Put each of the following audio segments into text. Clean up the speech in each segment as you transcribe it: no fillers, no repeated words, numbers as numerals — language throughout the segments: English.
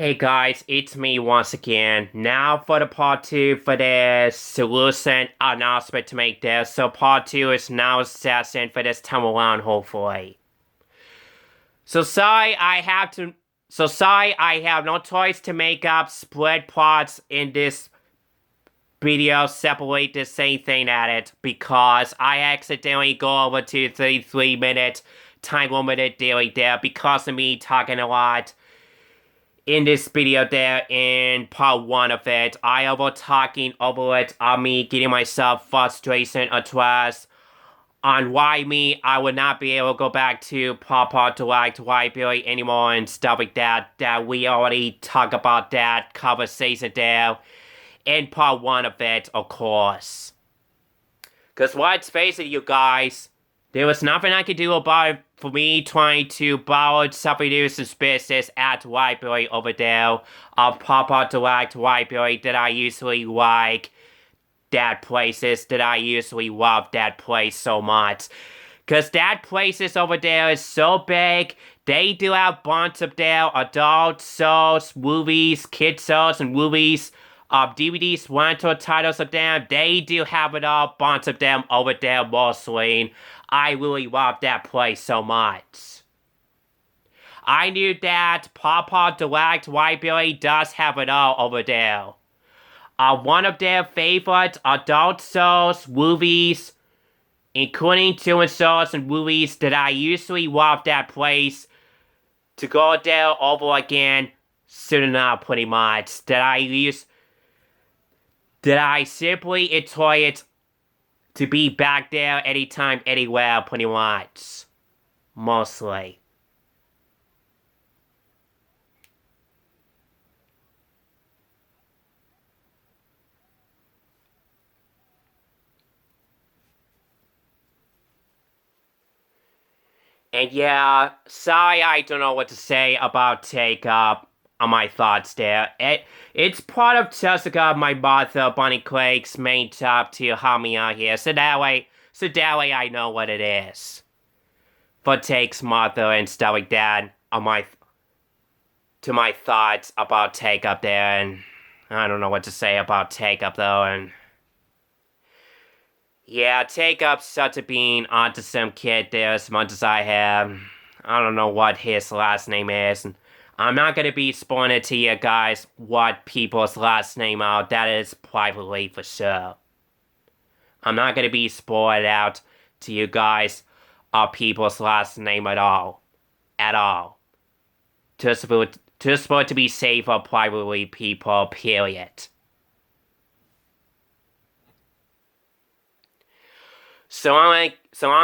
Hey guys, it's me once again. Now for the part 2 for the solution announcement to make this. So part 2 is now set in for this time around, hopefully. Sorry I have no choice to make up split parts in this video, separate the same thing at it, because I accidentally go over to 33-minute time limited daily there because of me talking a lot in this video there in part 1 of it. I over talking over it on me getting myself frustration addressed on why I would not be able to go back to part to like liability anymore and stuff like that we already talked about that conversation there in part 1 of it, of course. Because let's face it, you guys, there was nothing I could do about it for me trying to borrow somebody else's business at library over there of Papa Direct Library that I usually like that places that I usually love that place so much. Because that places over there is so big. They do have bunch of their adult shows, movies, kids shows, and movies, DVDs, rental titles of them. They do have it all, bunch of them over there mostly. I really love that place so much. I knew that Papa Direct Library does have it all over there. One of their favorite adult shows, movies, including children's shows and movies that I usually love that place to go there over again soon enough, pretty much. That I simply enjoy it to be back there anytime, anywhere, pretty much. Mostly. And yeah, sorry I don't know what to say about Take Up on my thoughts there. It's part of Jessica, my mother, Bonnie Craig's main job to help me out here, so that way I know what it is. For Take's mother and stuff like that on my thoughts about Take Up there, and I don't know what to say about Take Up though, and yeah, Take Up's such a being autism kid there as much as I have. I don't know what his last name is, and I'm not gonna be spoiling it to you guys what people's last name are. That is privately for sure. I'm not gonna be spoiled out to you guys of people's last name at all. At all. Just for it to be safe for privately people, period. So I'm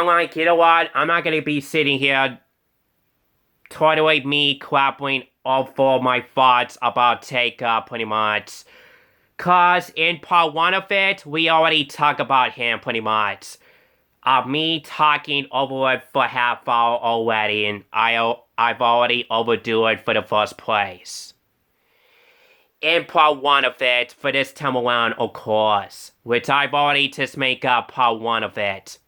like, you know what? I'm not gonna be sitting here totally me clapping all for my thoughts about Take Up, pretty much. Cause in part 1 of it, we already talked about him, pretty much. Me talking over it for half hour already, and I've already overdue it for the first place. In part 1 of it, for this time around, of course, which I've already just made up part 1 of it.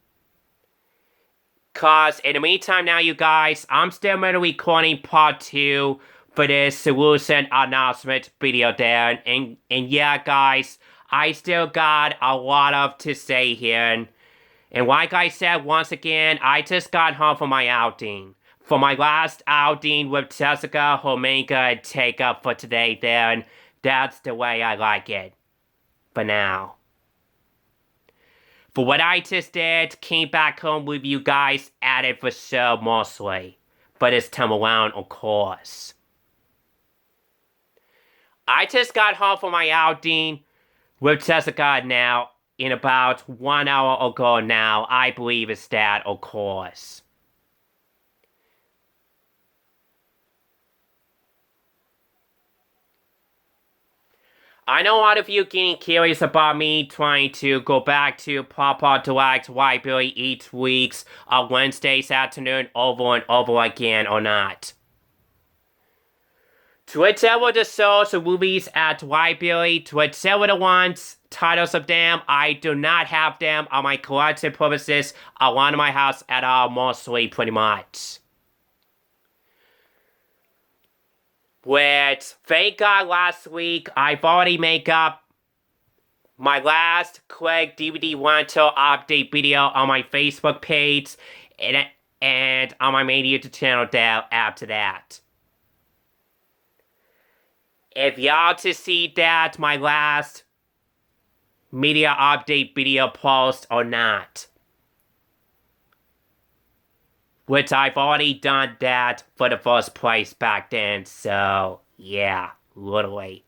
Cause in the meantime now, you guys, I'm still recording part 2 for this solution announcement video there, and yeah, guys, I still got a lot of to say here, and like I said once again, I just got home from my outing. For my last outing with Jessica, Omega, and Take Up for today there, and that's the way I like it. For now. For what I just did, came back home with you guys at it for sure mostly. For this time around, of course. I just got home from my outing with Jessica now in about 1 hour ago now. I believe it's that, of course. I know a lot of you getting curious about me trying to go back to Papa Direct Library each week on Wednesdays afternoon over and over again or not. To whichever the shows or movies at library, to whichever the ones, titles of them, I do not have them on my collection purposes around my house at all, mostly, pretty much. Which, thank God last week, I've already made up my last quick DVD rental update video on my Facebook page and on my main YouTube channel down after that. If y'all to see that my last media update video post or not. Which I've already done that for the first place back then, so yeah, literally.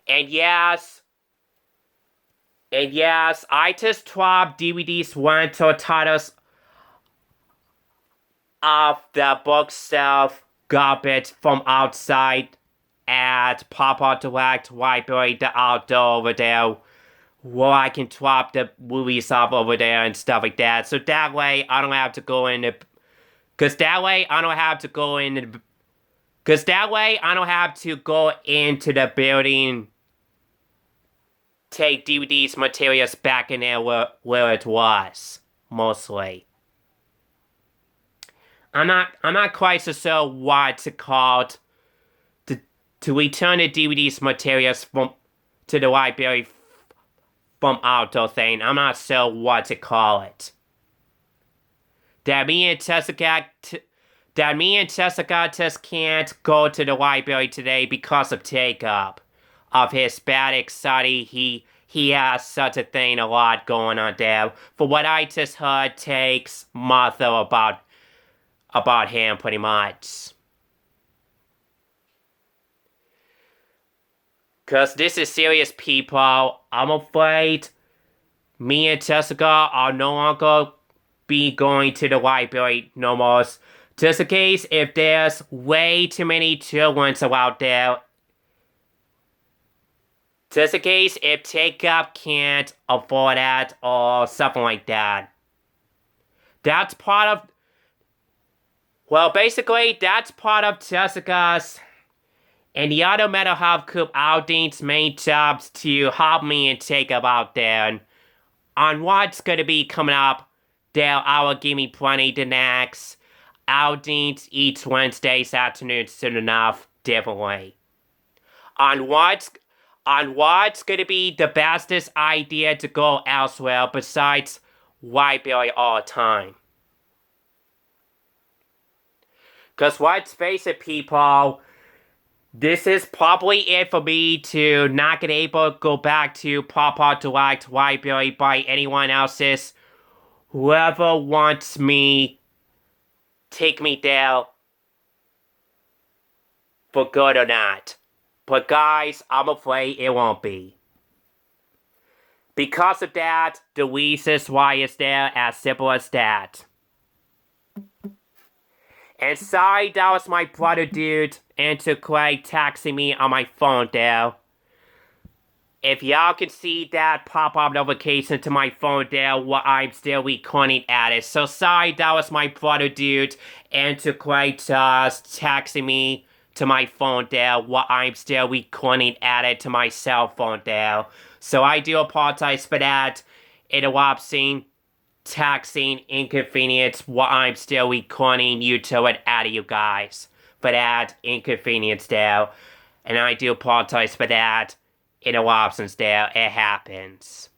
And yes, I just dropped DVDs rental titles off the bookshelf garbage from outside at Papa Direct Library, the outdoor over there, where I can drop the movies off over there and stuff like that. So that way I don't have to go in the... Because that way I don't have to go in the... Because that way I don't have to go into the building, take DVDs materials back in there where it was, mostly. I'm not quite so sure what it's called to return the DVDs materials to the library from outdoor thing. I'm not sure what to call it. That me and Jessica just can't go to the library today because of Jacob. Of his bad anxiety, he has such a thing a lot going on there. For what I just heard takes Martha about him pretty much. Cause this is serious, people. I'm afraid me and Jessica are no longer be going to the library no more. Just in case if there's way too many children out there. Just in case if Jacob can't afford that or something like that. That's part of... Well, basically, that's part of Jessica's and the other mental health group outings main jobs to help me and Jacob out there. And on what's going to be coming up, I will give me plenty the next outings each Wednesday's afternoon soon enough, definitely. On what's going to be the bestest idea to go elsewhere besides library all the time. Because let's face it, people, this is probably it for me to not get able to go back to Papa Direct Library by anyone else's. Whoever wants me, take me there for good or not. But guys, I'm afraid it won't be. Because of that, the reasons why it's there, as simple as that. And sorry, that was my brother dude into Craig texting me on my phone there. If y'all can see that pop-up notification to my phone there while I'm still recording at it. So sorry, that was my brother dude into Craig just texting me to my phone there while I'm still recording at it to my cell phone there. So I do apologize for that interrupting, taxing inconvenience while I'm still recording YouTube and at you guys for that inconvenience there. And I do apologize for that interruptions there. It happens.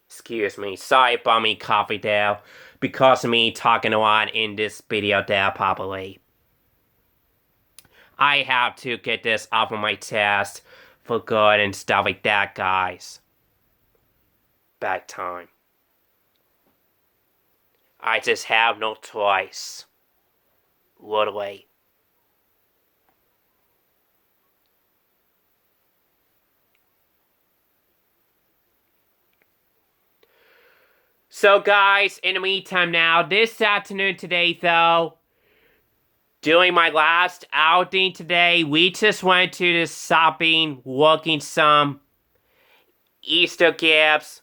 Excuse me. Sorry about me coffee there. Because of me talking a lot in this video there probably. I have to get this off of my chest for good and stuff like that, guys. Bad time. I just have no choice. Literally. So guys, in the meantime now, this afternoon today though, during my last outing today, we just went to the shopping, looking some Easter gifts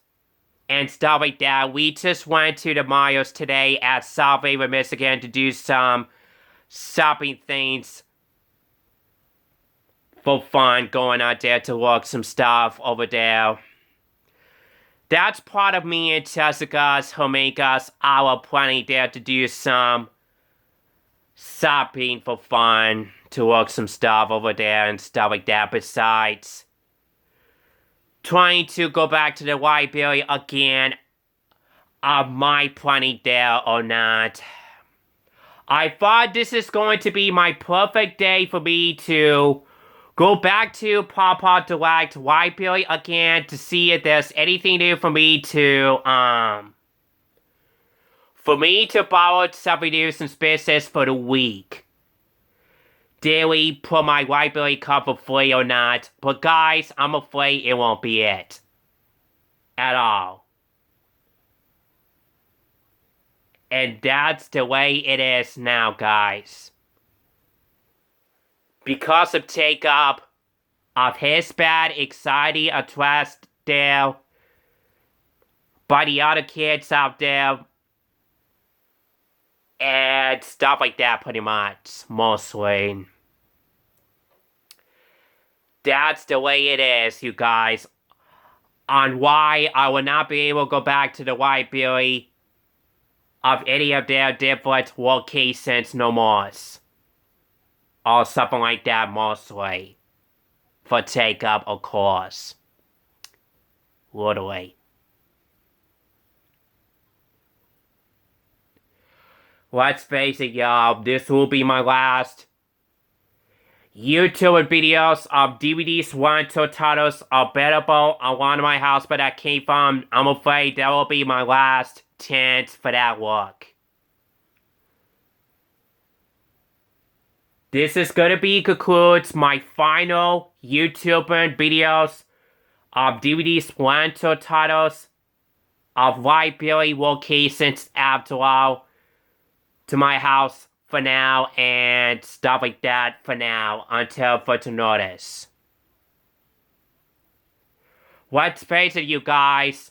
and stuff like that. We just went to the Myers today at South Haven, Michigan to do some shopping things for fun, going out there to look some stuff over there. That's part of me and Jessica's who make us our planning there to do some shopping for fun, to look some stuff over there and stuff like that. Besides trying to go back to the library again, of my planning there or not. I thought this is going to be my perfect day for me to go back to Papa Direct Library again to see if there's anything new for me to borrow something new some spaces for the week. Did we put my library card for free or not? But guys, I'm afraid it won't be it. At all. And that's the way it is now, guys. Because of take-up of his bad anxiety addressed there by the other kids out there. And stuff like that, pretty much, mostly. That's the way it is, you guys. On why I will not be able to go back to the library of any of their different locations no more. Or something like that, mostly. For take-up, of course. Literally. Let's face it, y'all, this will be my last YouTube videos of DVDs, rental titles available on one of my house, but that came from. I'm afraid that will be my last chance for that look. This is gonna be concludes my final YouTube videos of DVDs, rental titles of library locations after all. To my house for now and stuff like that for now until further notice. Let's face it, you guys.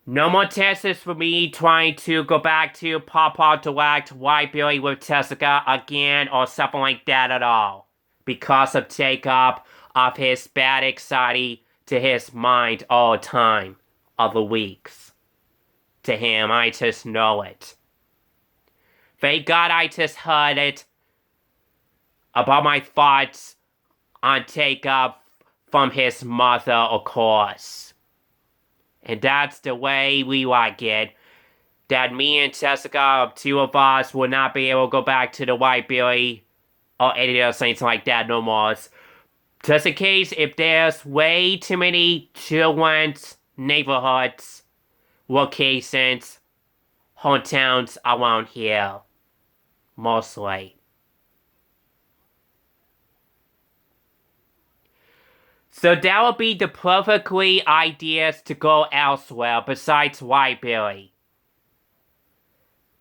No more chances for me trying to go back to Papa Direct Library with Jessica again or something like that at all. Because of take-up of his bad anxiety to his mind all the time of the weeks. To him, I just know it. Thank God I just heard it about my thoughts on take-up from his mother, of course. And that's the way we like it. That me and Jessica, two of us, will not be able to go back to the library or any of those things like that no more. Just in case if there's way too many children's neighborhoods, locations, hometowns around here. Mostly. So that would be the perfectly ideas to go elsewhere besides library.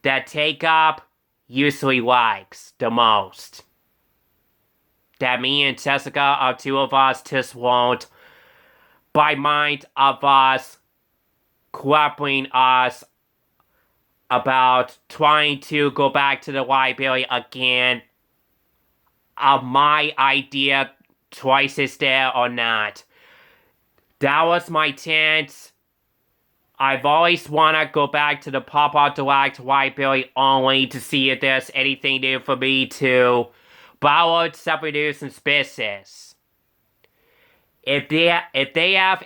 That take-up usually likes the most. That me and Jessica are two of us just won't. By mind of us, cooperating us about trying to go back to the library again. Of my idea choices there or not. That was my chance. I've always wanna go back to the Papa Direct Library only to see if there's anything new for me to borrow something new and spaces. If they have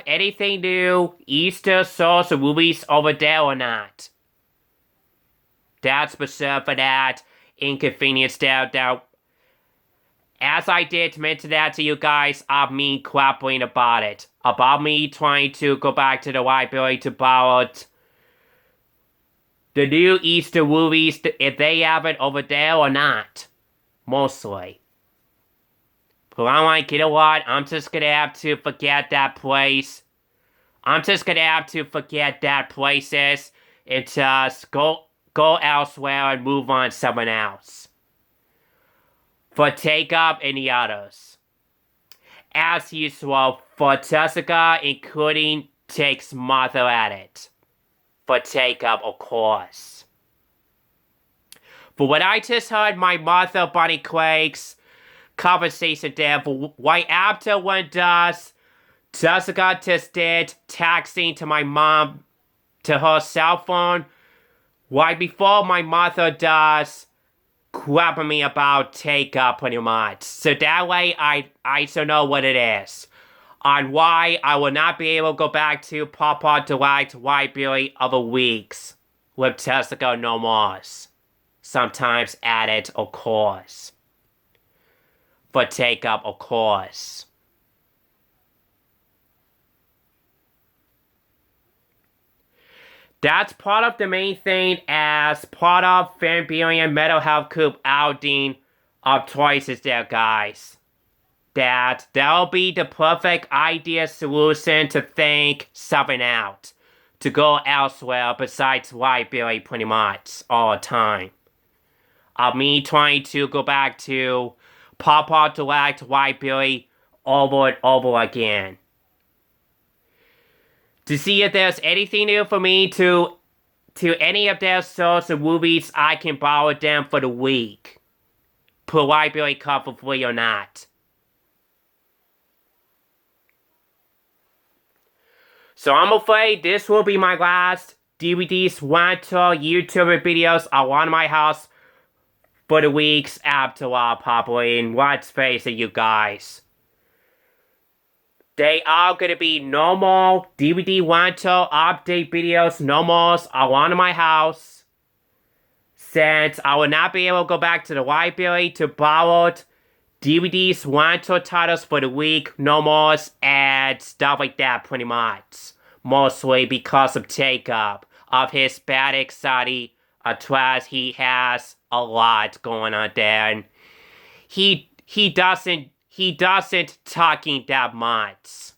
anything new, Easter shows or movies over there or not. That's reserved for that inconvenience there. As I did mention that to you guys, of me cooperating about it. About me trying to go back to the library to borrow the new Easter movies, if they have it over there or not. Mostly. But I'm like, you know what? I'm just gonna have to forget that place. I'm just gonna have to forget that places and just go elsewhere and move on to someone else. For take-up and the others. As usual, for Jessica, including takes mother at it. For take-up, of course. For what I just heard, my mother, Bunny Quake's conversation there, for right after when Jessica just did texting to my mom to her cell phone, right before my mother does grabbing me about take-up pretty much. So that way I should know what it is. On why I will not be able to go back to Papa Direct Library of a weeks with Jessica no more. Sometimes added, of course. For take-up, of course. That's part of the main thing as part of Fanbarian Mental Health Group outing of choices there, guys. That'll be the perfect idea solution to think something out. To go elsewhere besides library pretty much all the time. Of me trying to go back to Papa Direct Library over and over again. To see if there's anything new for me to any of their shows or movies, I can borrow them for the week. Per library card for free or not. So I'm afraid this will be my last DVDs rental YouTube videos around my house for the weeks after a while, probably. And let's face it, you guys. They are going to be normal DVD rental update videos, normals around my house. Since I will not be able to go back to the library to borrow DVDs, rental titles for the week, normals, and stuff like that pretty much. Mostly because of take-up of Hispanic study, as he has a lot going on there. And he doesn't talking that much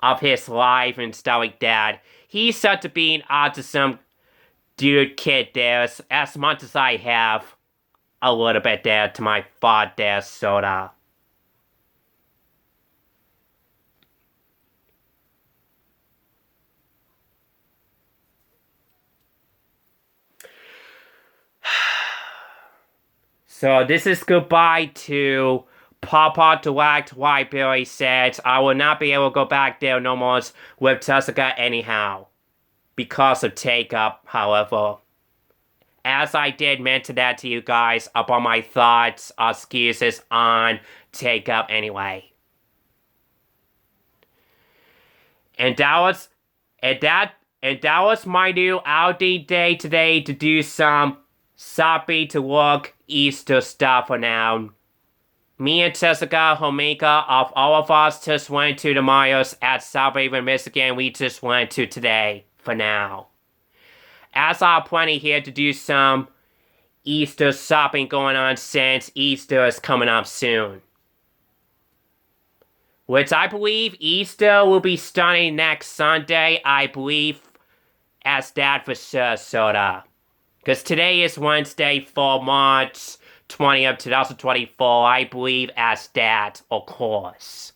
of his life and stuff like that. He's such a being autism dude kid there, as much as I have a little bit there to my thought there, sorta. So this is goodbye to Papa Direct Library said I will not be able to go back there no more with Jessica anyhow. Because of take-up, however. As I did mention that to you guys about my thoughts, excuses on take-up anyway. And that was my new outing day today to do some shopping to look Easter stuff for now. Me and Jessica, homemaker of all of us, just went to the Myers at South Haven, Michigan. We just went to today for now. As I have plenty here to do some Easter shopping going on since Easter is coming up soon. Which I believe Easter will be starting next Sunday, I believe, as that for sure, sorta. Because today is Wednesday for March 20th, 2024, I believe as that, of course.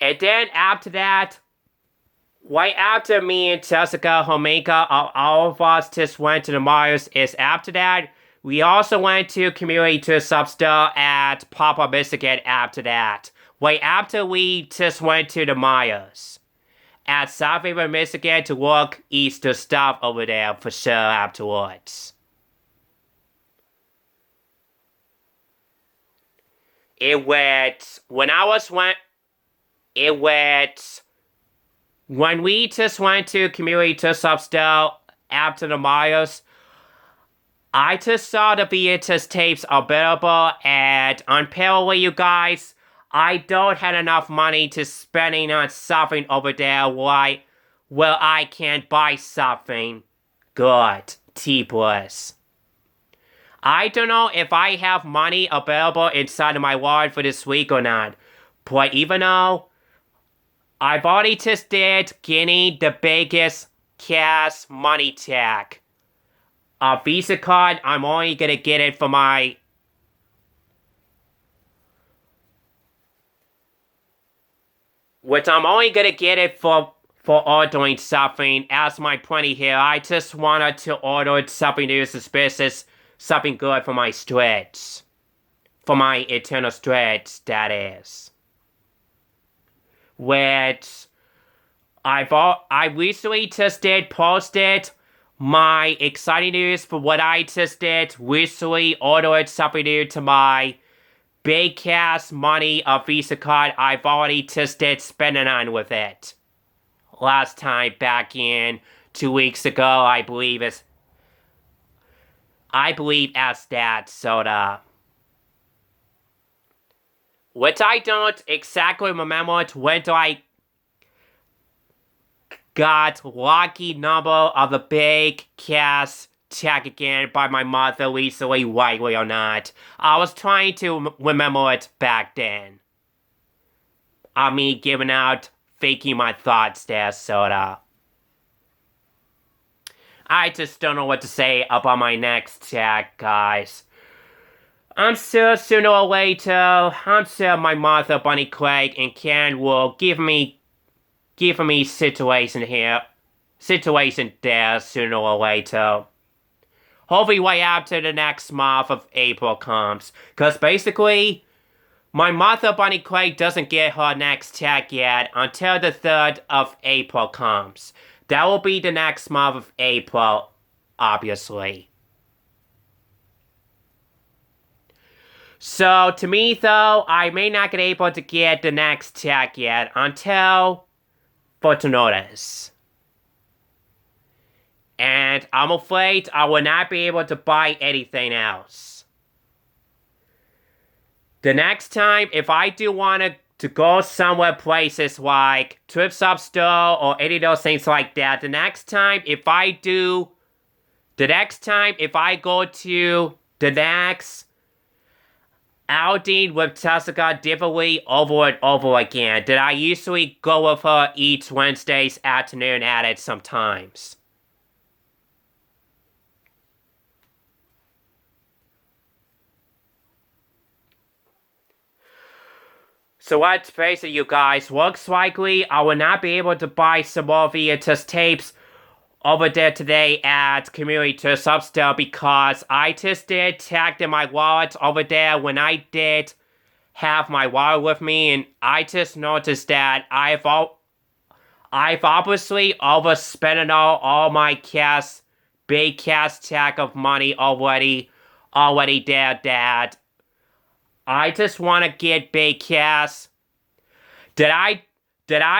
And then after that, right after me and Jessica, homemaker, all of us just went to the Myers, is after that, we also went to Community to Substar at Papa Michigan after that. Right after we just went to the Myers at South Haven, Michigan to look Easter stuff over there for sure afterwards. When we just went to Community to Substar after the Myers, I just saw the VHS tapes available, and apparently, you guys, I don't have enough money to spending on something over there where I can buy something good, cheapless. I don't know if I have money available inside of my wallet for this week or not, but even though I've already just did getting the biggest cash money check. A Visa card, I'm only gonna get it for my which I'm only gonna get it for ordering something. As my pointy here, I just wanted to order something new, suspicious, something good for my stretch. For my eternal stretch, that is. Which I recently just did posted my exciting news for what I just did. Recently ordered something new to my big cash money Visa card. I've already just did spending on with it. Last time back in 2 weeks ago, I believe as that soda. Which I don't exactly remember when I got lucky number of the big cash check again by my mother recently, rightly or not. I was trying to remember it back then. Me giving out, faking my thoughts there, sorta. I just don't know what to say about my next check, guys. I'm sure sooner or later, I'm sure my mother, Bunny Craig, and Ken will give me situation there sooner or later. Hopefully way after the next month of April comes. Cause basically, my mother, Bunny Craig, doesn't get her next check yet until the 3rd of April comes. That will be the next month of April, obviously. So, to me though, I may not get able to get the next check yet until further notice. And I'm afraid I will not be able to buy anything else. The next time, if I do want to go somewhere places like Trips Up Store or any of those things like that, the next time if I go to the next outing with Jessica differently over and over again, that I usually go with her each Wednesday's afternoon at it sometimes. So let's face it, you guys, looks likely I will not be able to buy some more VHS tapes over there today at Community Trips Up Store because I just did tag in my wallet over there when I did have my wallet with me, and I just noticed that I've obviously overspent all my big cash tag of money already there, Dad. I just want to get big cash. Did I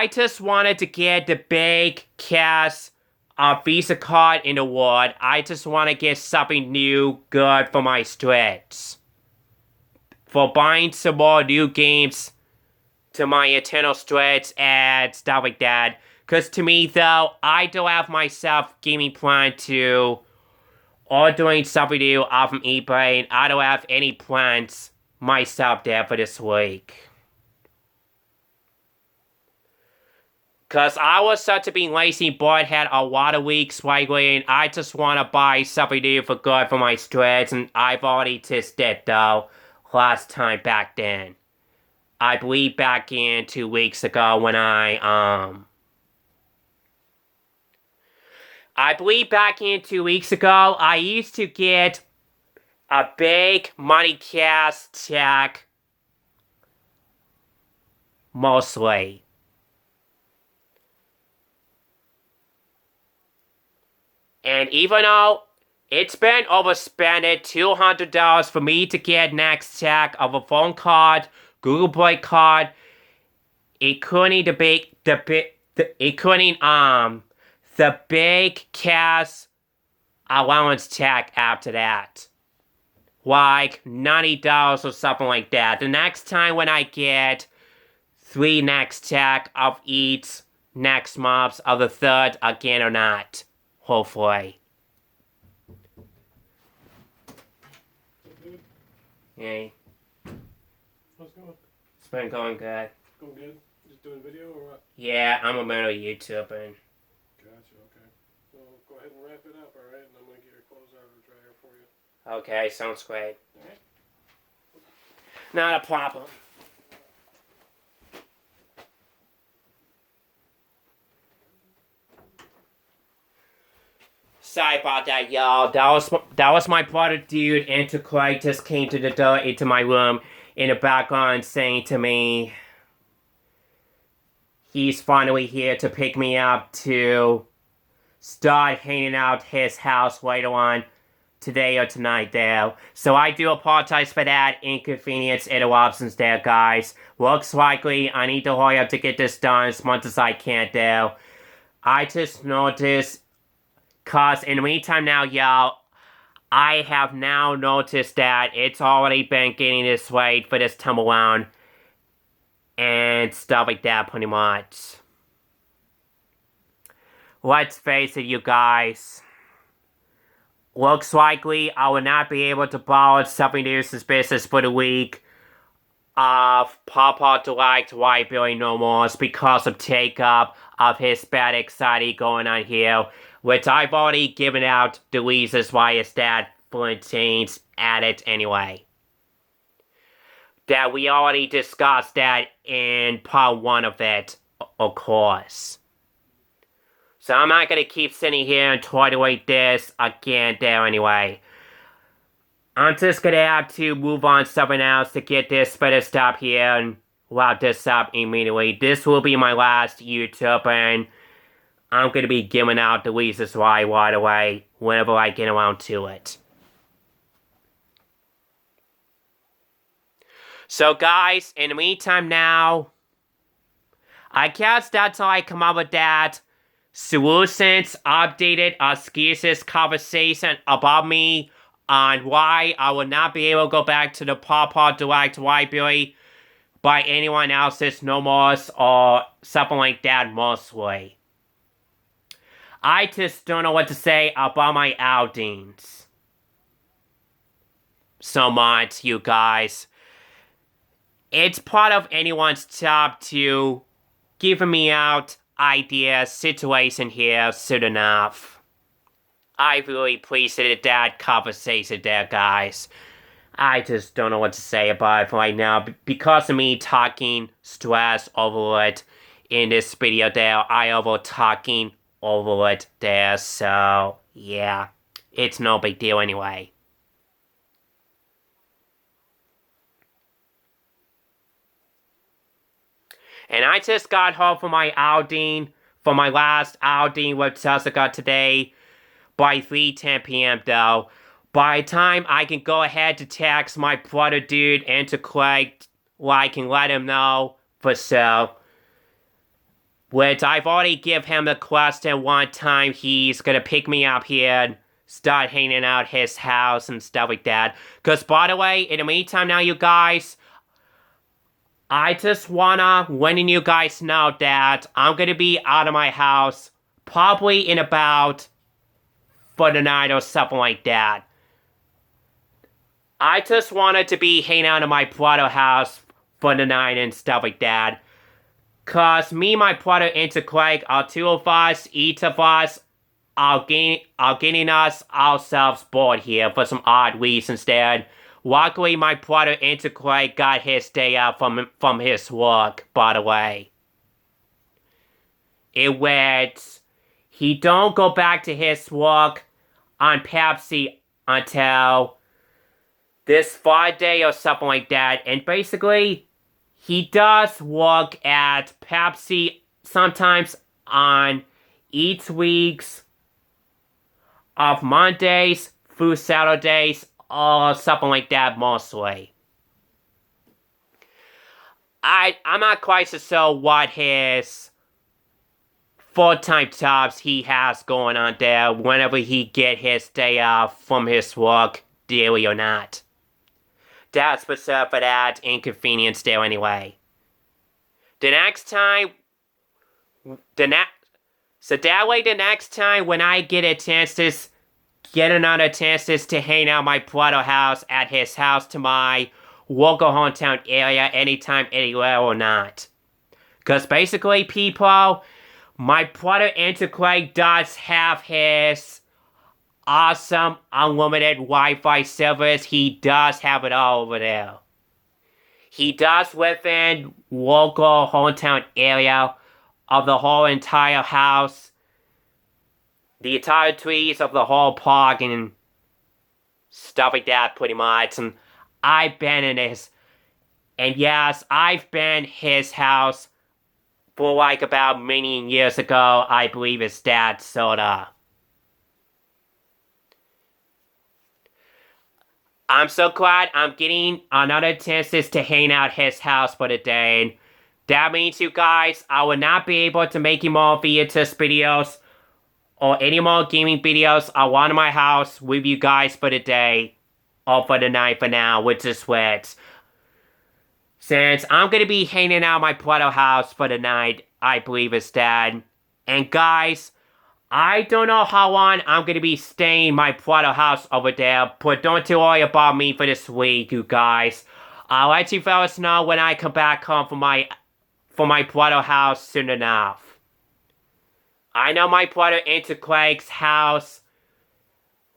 just wanted to get the big cash Visa card in the world? I just want to get something new, good for my stretch. For buying some more new games to my eternal stretch and stuff like that. Because to me, though, I don't have myself gaming plan to or doing something new off from eBay, and I don't have any plans myself there for this week. Because I was such a being lazy boy, had a lot of weeks lately, and I just want to buy something new for good for my stretch, and I've already just did, though, last time back then. I believe back in 2 weeks ago when I believe back in 2 weeks ago, I used to get a big money cash check, mostly. And even though it's been overspent $200 for me to get next check of a phone card, Google Play card, including the big cash allowance check after that. Like $90 or something like that. The next time when I get 3 next check of each next month of the 3rd again or not. Hopefully. Hey. How's it going? It's been going good. Going good? Just doing video or what? Yeah, I'm a man of YouTube and... Gotcha, okay. Well, go ahead and wrap it up, alright? And I'm going to get your clothes out of the dryer for you. Okay, sounds great. Alright. Not a problem. sorry about that, y'all. That was my brother, dude, and Craig just came to the door into my room in the background saying to me he's finally here to pick me up to start hanging out his house later on today or tonight there. So I do apologize for that inconvenience interruptions there, guys. Looks likely I need to hurry up to get this done as much as I can there. I just noticed, cause in the meantime now, y'all, I have now noticed that it's already been getting this late for this time around and stuff like that pretty much. Let's face it, you guys. Looks likely I will not be able to borrow something to use this business for the week of Papa Delight White Billy No More because of take-up of Hispanic society going on here, which I've already given out the reasons why it's that Flintines at it anyway. That we already discussed that in part 1 of it, of course. So I'm not gonna keep sitting here and tolerate this again there anyway. I'm just gonna have to move on to something else to get this finished up here and wrap this up immediately. This will be my last YouTube and I'm gonna be giving out the reasons why right away whenever I get around to it. So guys, in the meantime now, I guess that's all I come up with that. Solutions, updated excuses, conversation about me on why I will not be able to go back to the Papa Direct Library by anyone else's nomos or something like that mostly. I just don't know what to say about my outings. So much, you guys. It's part of anyone's job to give me out ideas, situation here soon enough. I really appreciated that conversation there, guys. I just don't know what to say about it right now. Because of me talking stress over it in this video there, I over talking over it there, so yeah. It's no big deal anyway. And I just got home from my outing, from my last outing with Jessica today by 3:10 p.m. though. By the time I can go ahead to text my brother dude and to Craig, like and let him know for sure. Which I've already give him the question one time he's gonna pick me up here and start hanging out his house and stuff like that. Cause by the way, in the meantime now you guys, I just wanna letting you guys know that I'm gonna be out of my house probably in about for the night or something like that. I just wanted to be hanging out in my brother's house for the night and stuff like that. Cause me, my brother, and Craig are two of us, each of us are getting us ourselves bored here for some odd reasons there. Luckily, my brother and Craig got his day off from his work, by the way. It went, he don't go back to his work on Pepsi until this Friday or something like that. And basically, he does work at Pepsi sometimes on each week's of Mondays through Saturdays or something like that mostly. I'm not quite so sure what his full-time jobs he has going on there whenever he get his day off from his work, daily or not. That's what's up for that inconvenience there anyway. The next time, so that way the next time when I get a chance to get another chance to hang out my brother's house at his house to my local hometown area anytime, anywhere or not. Because basically, people, my brother Andrew Craig does have his awesome unlimited Wi-Fi service. He does have it all over there. He does live in local hometown area of the whole entire house. the entire trees of the whole park and stuff like that, pretty much. And I've been in his, and yes, I've been his house for like about many years ago. I believe his dad sorta. I'm so glad I'm getting another chances to hang out his house for the day. And that means, you guys, I will not be able to make any more VHS videos or any more gaming videos around my house with you guys for the day or for the night for now, which is Switch. Since I'm gonna be hanging out my brother's house for the night, I believe it's dad. And guys, I don't know how long I'm gonna be staying in my brother's house over there, but don't you worry about me for this week, you guys. I'll let you fellas know when I come back home from my brother's house soon enough. I know my brother into Craig's house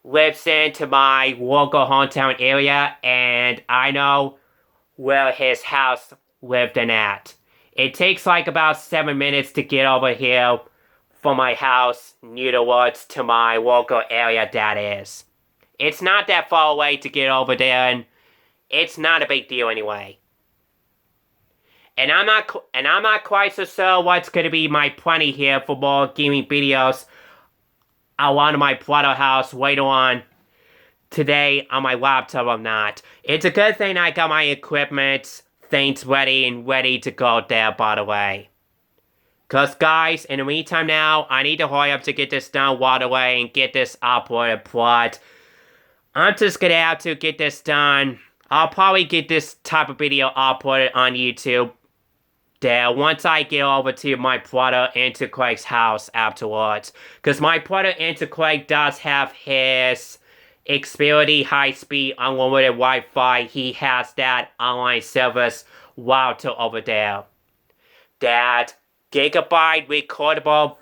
lives into my local hometown area, and I know where his house lived in at. It takes like about 7 minutes to get over here from my house near the woods to my local area, that is. It's not that far away to get over there, and it's not a big deal anyway. And I'm not quite so sure what's gonna be my plan here for more gaming videos around my brother's house later on today on my laptop or not. It's a good thing I got my equipment, things ready to go there, by the way. Cause guys, in the meantime now, I need to hurry up to get this done right away and get this uploaded, but I'm just gonna have to get this done. I'll probably get this type of video uploaded on YouTube there once I get over to my brother into Craig's house afterwards. Cause my brother into Craig does have his Xfinity high-speed unlimited Wi-Fi. He has that online service router over there. That gigabyte recordable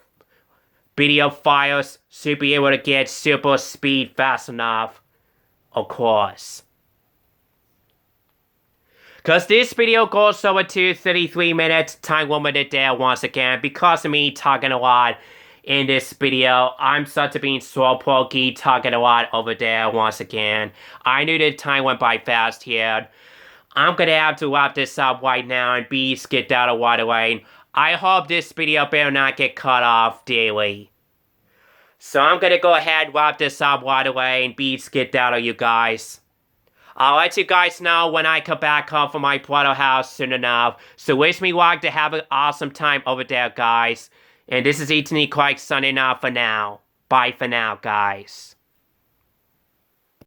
video files should be able to get super speed fast enough, of course. Cause this video goes over to 33 minutes, time limited there once again, because of me talking a lot in this video. I'm such a being so pokey, talking a lot over there once again. I knew the time went by fast here. I'm gonna have to wrap this up right now and be skedaddle right away. I hope this video better not get cut off daily. So I'm gonna go ahead and wrap this up right away and be skedaddle, you guys. I'll let you guys know when I come back home from my brother's house soon enough. So wish me luck to have an awesome time over there, guys. And this is Ethan Clark signing off for now. Bye for now, guys.